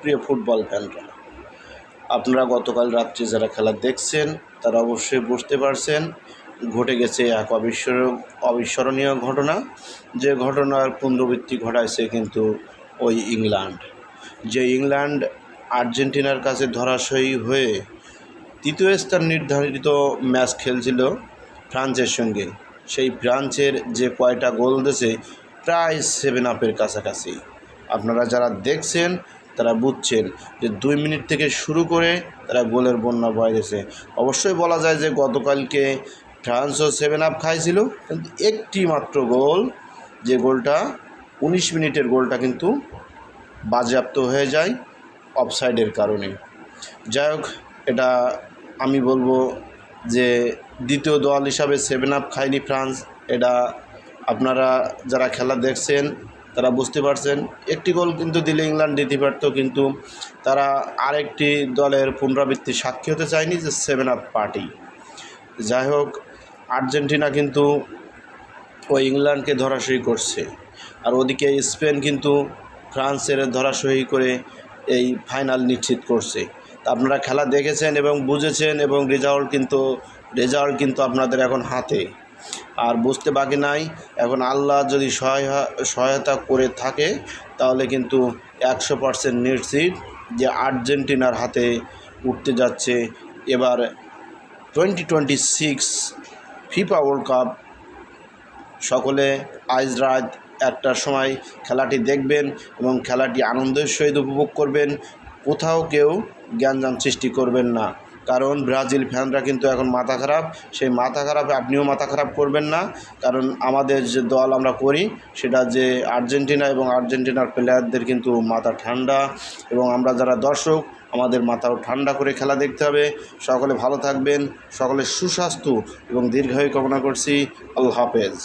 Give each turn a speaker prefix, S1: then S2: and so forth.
S1: প্রিয় ফুটবল ফ্যানরা, আপনারা গতকাল রাত্রে যারা খেলা দেখছেন তারা অবশ্যই বুঝতে পারছেন ঘটে গেছে এক অবিস্মরণীয় ঘটনা। যে ঘটনার পুনরাবৃত্তি ঘটাইছে কিন্তু ওই ইংল্যান্ড, যে ইংল্যান্ড আর্জেন্টিনার কাছে ধরাশয়ী হয়ে তৃতীয় স্থান নির্ধারিত ম্যাচ খেলছিল ফ্রান্সের সঙ্গে। সেই ফ্রান্সের যে কয়টা গোল দিয়েছে প্রায় 7 কাছাকাছি। আপনারা যারা দেখছেন তারা বুঝছেন যে 2 মিনিট থেকে শুরু করে তারা গোলের বন্যা বয়ে গেছে। অবশ্যই বলা যায় যে গতকালকে ফ্রান্সও 7 খাইছিল, কিন্তু একটি মাত্র গোল, যে গোলটা 19 মিনিটের গোলটা কিন্তু বাজেয়াপ্ত হয়ে যায় অফসাইডের কারণে। যাই হোক, এটা আমি বলবো যে দ্বিতীয় দল হিসাবে 7 খায়নি ফ্রান্স। এটা আপনারা যারা খেলা দেখছেন তারা বুঝতে পারছেন। একটি গোল কিন্তু দিলে ইংল্যান্ড দিতে পারত, কিন্তু তারা আরেকটি দলের পুনরাবৃত্তি সাক্ষী হতে চায়নি, যে 7 পার্টি। যাই হোক, আর্জেন্টিনা কিন্তু ওই ইংল্যান্ডকে ধরাশয়ী করছে, আর ওদিকে স্পেন কিন্তু ফ্রান্সের ধরাশয়ী করে এই ফাইনাল নিশ্চিত করছে। তা আপনারা খেলা দেখেছেন এবং বুঝেছেন, এবং রেজাল্ট কিন্তু আপনাদের এখন হাতে। আর বুঝতে বাকি নাই, এখন আল্লাহ যদি সহায়তা করে থাকে তাহলে কিন্তু 100% নিশ্চিত যে আর্জেন্টিনার হাতে উঠতে যাচ্ছে এবার 2026 ফিফা ওয়ার্ল্ড কাপ। সকলে আজ রাত 1টার সময় খেলাটি দেখবেন এবং খেলাটি আনন্দের সহিত উপভোগ করবেন। কোথাও কেউ জ্ঞানজাম সৃষ্টি করবেন না, কারণ ব্রাজিল ফ্যানরা কিন্তু এখন মাথা খারাপ। সেই মাথা খারাপ আপনিও মাথা খারাপ করবেন না, কারণ আমাদের যে দল আমরা করি সেটা যে আর্জেন্টিনা, এবং আর্জেন্টিনার প্লেয়ারদের কিন্তু মাথা ঠান্ডা, এবং আমরা যারা দর্শক আমাদের মাথাও ঠান্ডা করে খেলা দেখতে হবে। সকলে ভালো থাকবেন, সকলের সুস্বাস্থ্য এবং দীর্ঘায়ু কামনা করছি। আল্লাহ হাফেজ।